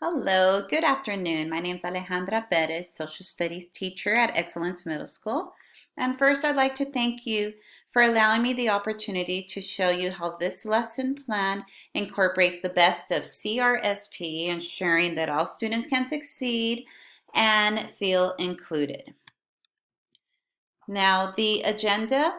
Hello, good afternoon. My name is Alejandra Perez, Social Studies teacher at Excellence Middle School. And first, I'd like to thank you for allowing me the opportunity to show you how this lesson plan incorporates the best of CRSP, ensuring that all students can succeed and feel included. Now, the agenda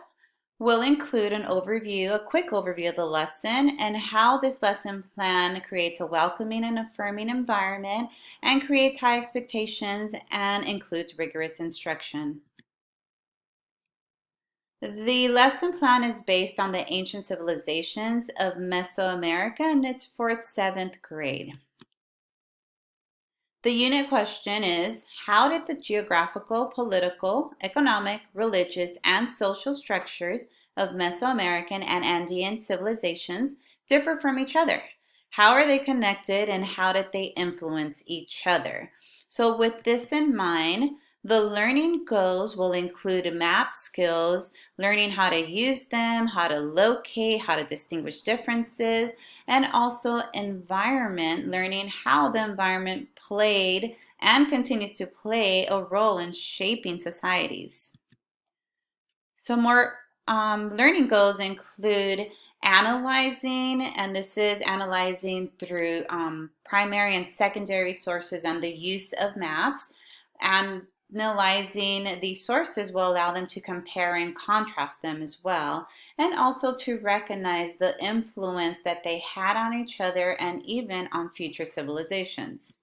will include an overview, a quick overview of the lesson and how this lesson plan creates a welcoming and affirming environment and creates high expectations and includes rigorous instruction. The lesson plan is based on the ancient civilizations of Mesoamerica and it's for 7th grade. The unit question is, how did the geographical, political, economic, religious, and social structures of Mesoamerican and Andean civilizations differ from each other? How are they connected and how did they influence each other? So with this in mind, the learning goals will include map skills, learning how to use them, how to locate, how to distinguish differences, and also environment, learning how the environment played and continues to play a role in shaping societies. Some more learning goals include analyzing, and this is analyzing through primary and secondary sources and the use of maps. And analyzing these sources will allow them to compare and contrast them as well, and also to recognize the influence that they had on each other and even on future civilizations.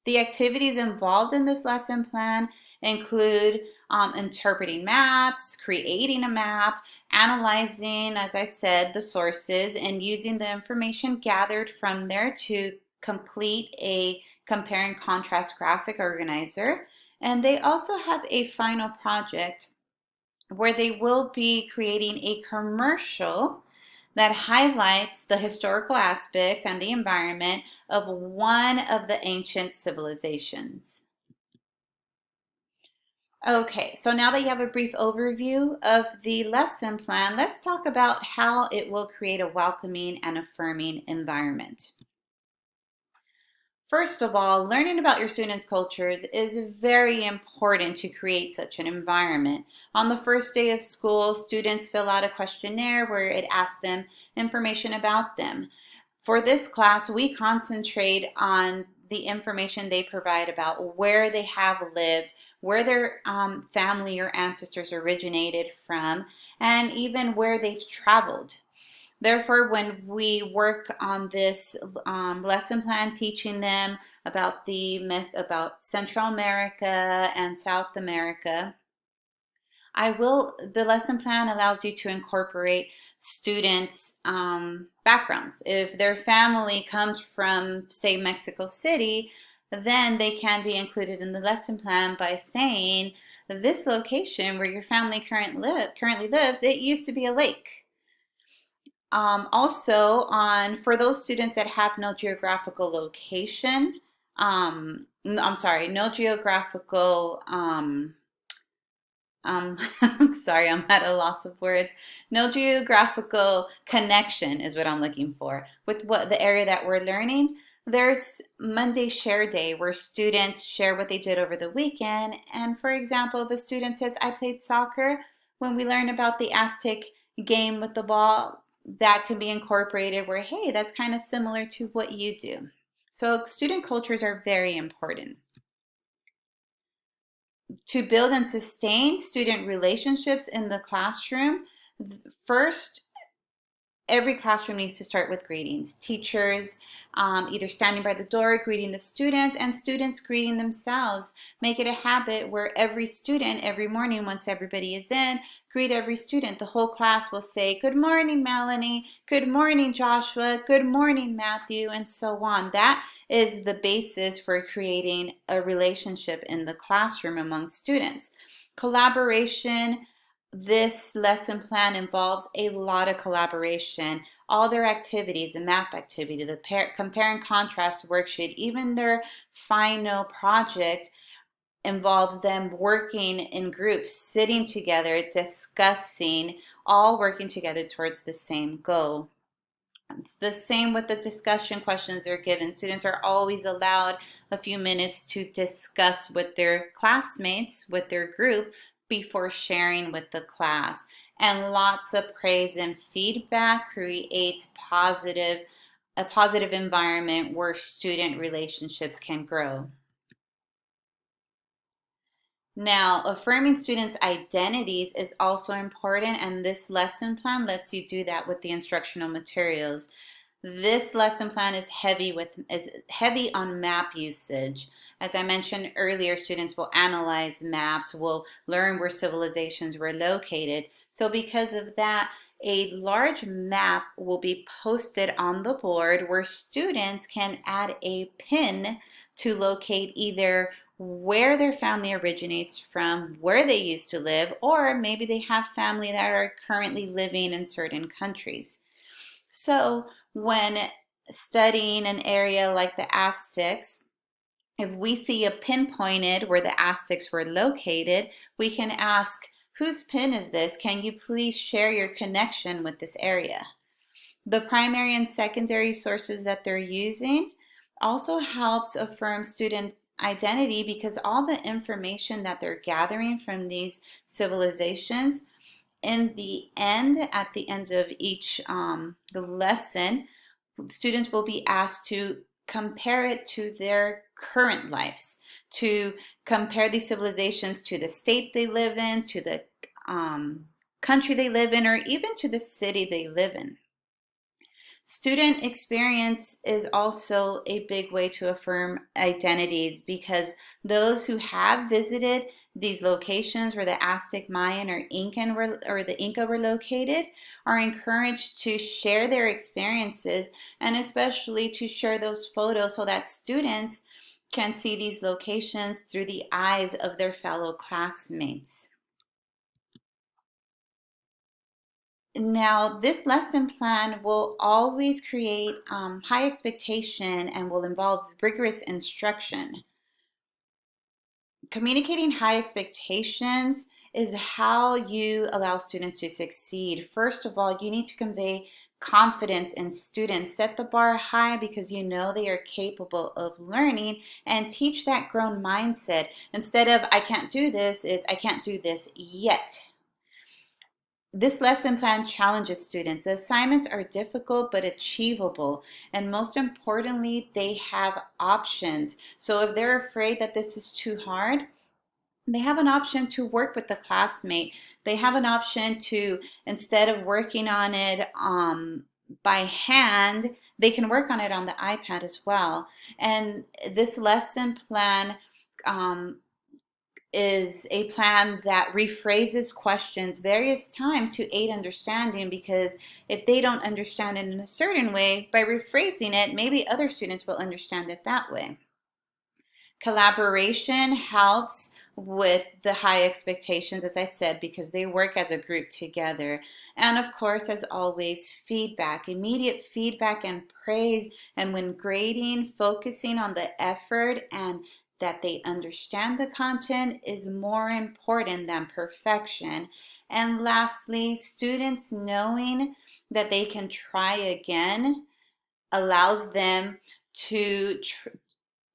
The activities involved in this lesson plan include interpreting maps, creating a map, analyzing, as I said, the sources, and using the information gathered from there to complete a compare and contrast graphic organizer. And they also have a final project where they will be creating a commercial that highlights the historical aspects and the environment of one of the ancient civilizations. Okay, so now that you have a brief overview of the lesson plan, let's talk about how it will create a welcoming and affirming environment. First of all, learning about your students' cultures is very important to create such an environment. On the first day of school, students fill out a questionnaire where it asks them information about them. For this class, we concentrate on the information they provide about where they have lived, where their family or ancestors originated from, and even where they've traveled. Therefore, when we work on this lesson plan, teaching them about about Central America and South America, the lesson plan allows you to incorporate students' backgrounds. If their family comes from, say, Mexico City, then they can be included in the lesson plan by saying, this location where your family currently lives, it used to be a lake. Also, for those students that have no geographical location, I'm sorry, no geographical, I'm sorry, I'm at a loss of words. No geographical connection is what I'm looking for with what the area that we're learning. There's Monday Share Day where students share what they did over the weekend. And for example, if a student says, I played soccer, when we learn about the Aztec game with the ball, that can be incorporated where, hey, that's kind of similar to what you do. So student cultures are very important. To build and sustain student relationships in the classroom, first, every classroom needs to start with greetings. Teachers either standing by the door greeting the students and students greeting themselves. Make it a habit where every student every morning once everybody is in, greet every student. The whole class will say, good morning, Melanie, good morning, Joshua, good morning, Matthew, and so on. That is the basis for creating a relationship in the classroom among students. Collaboration. This lesson plan involves a lot of collaboration. All their activities, the map activity, the compare and contrast worksheet, even their final project involves them working in groups, sitting together, discussing, all working together towards the same goal. It's the same with the discussion questions they're given. Students are always allowed a few minutes to discuss with their classmates, with their group, before sharing with the class. And lots of praise and feedback creates a positive environment where student relationships can grow. Now, affirming students' identities is also important, and this lesson plan lets you do that with the instructional materials. This lesson plan is heavy on map usage. As I mentioned earlier, students will analyze maps, will learn where civilizations were located. So because of that, a large map will be posted on the board where students can add a pin to locate either where their family originates from, where they used to live, or maybe they have family that are currently living in certain countries. So when studying an area like the Aztecs, if we see a pinpointed where the Aztecs were located, we can ask, whose pin is this? Can you please share your connection with this area? The primary and secondary sources that they're using also helps affirm student identity because all the information that they're gathering from these civilizations in the end, at the end of each lesson, students will be asked to compare it to their current lives, to compare these civilizations to the state they live in, to the country they live in, or even to the city they live in. Student experience is also a big way to affirm identities because those who have visited these locations where the Aztec, Mayan, or the Inca were located are encouraged to share their experiences and especially to share those photos so that students can see these locations through the eyes of their fellow classmates. Now, this lesson plan will always create high expectation and will involve rigorous instruction. Communicating high expectations is how you allow students to succeed. First of all, you need to convey confidence in students. Set the bar high because you know they are capable of learning and teach that growth mindset. Instead of, I can't do this, it's, I can't do this yet. This lesson plan challenges students. The assignments are difficult but achievable, and most importantly, they have options. So if they're afraid that this is too hard, they have an option to work with the classmate. They have an option to, instead of working on it by hand, they can work on it on the iPad as well. And this lesson plan um, is a plan that rephrases questions various times to aid understanding because if they don't understand it in a certain way, by rephrasing it, maybe other students will understand it that way. Collaboration helps with the high expectations, as I said, because they work as a group together. And of course, as always, feedback, immediate feedback and praise. And when grading, focusing on the effort and that they understand the content is more important than perfection. And lastly, students knowing that they can try again allows them to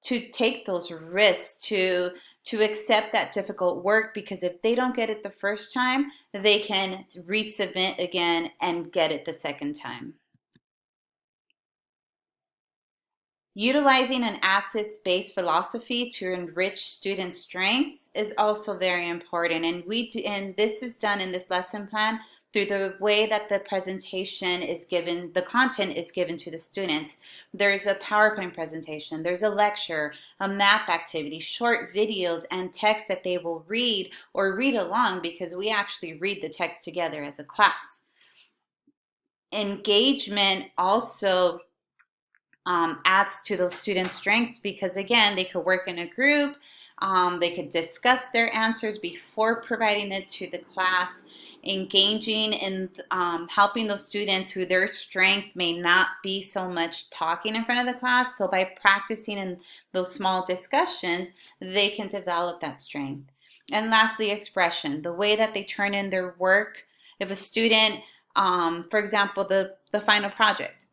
take those risks, to accept that difficult work because if they don't get it the first time, they can resubmit again and get it the second time. Utilizing an assets-based philosophy to enrich student strengths is also very important, and this is done in this lesson plan through the way that the presentation is given, the content is given to the students. There's a PowerPoint presentation, there's a lecture, a map activity, short videos, and text that they will read or read along because we actually read the text together as a class. Engagement also adds to those students' strengths because again, they could work in a group, they could discuss their answers before providing it to the class, engaging in helping those students who their strength may not be so much talking in front of the class. So by practicing in those small discussions, they can develop that strength. And lastly, expression, the way that they turn in their work. If a student, for example, the final project,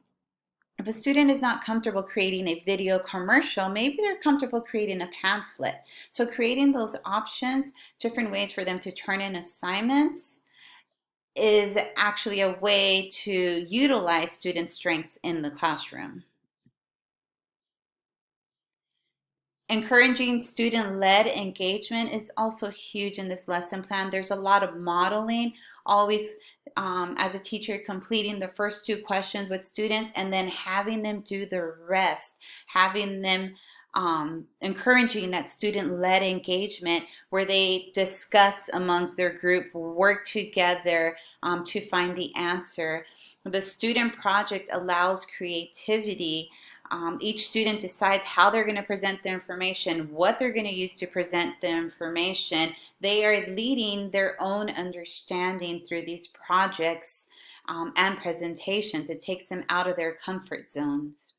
If a student is not comfortable creating a video commercial, maybe they're comfortable creating a pamphlet. So creating those options, different ways for them to turn in assignments, is actually a way to utilize student strengths in the classroom. Encouraging student-led engagement is also huge in this lesson plan. There's a lot of modeling, always as a teacher completing the first two questions with students and then having them do the rest, having them encouraging that student-led engagement where they discuss amongst their group, work together to find the answer. The student project allows creativity. Each student decides how they're going to present the information, what they're going to use to present the information. They are leading their own understanding through these projects and presentations. It takes them out of their comfort zones.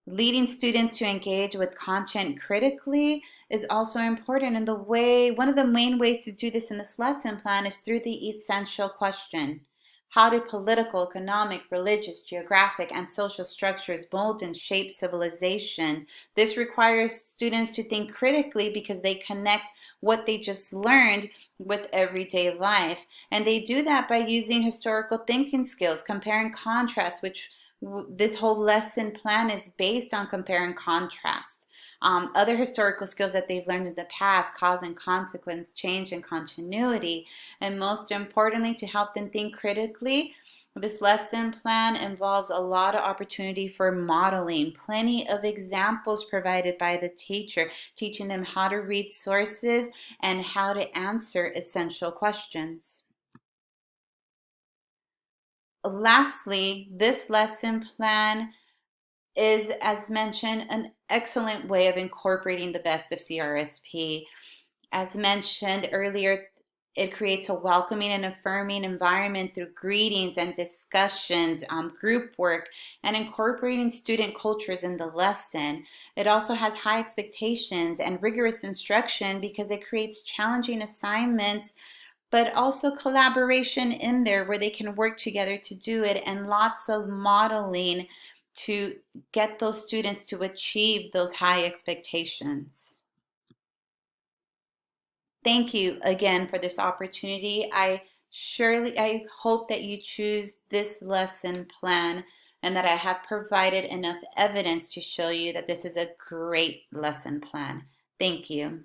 Leading students to engage with content critically is also important. And one of the main ways to do this in this lesson plan is through the essential question. How do political, economic, religious, geographic, and social structures mold and shape civilization? This requires students to think critically because they connect what they just learned with everyday life. And they do that by using historical thinking skills, compare and contrast, which this whole lesson plan is based on compare and contrast. Other historical skills that they've learned in the past, cause and consequence, change and continuity, and most importantly, to help them think critically, this lesson plan involves a lot of opportunity for modeling, plenty of examples provided by the teacher, teaching them how to read sources and how to answer essential questions. Lastly, this lesson plan is, as mentioned, an excellent way of incorporating the best of CRSP. As mentioned earlier, it creates a welcoming and affirming environment through greetings and discussions, group work, and incorporating student cultures in the lesson. It also has high expectations and rigorous instruction because it creates challenging assignments, but also collaboration in there where they can work together to do it, and lots of modeling to get those students to achieve those high expectations. Thank you again for this opportunity. I hope that you choose this lesson plan and that I have provided enough evidence to show you that this is a great lesson plan. Thank you.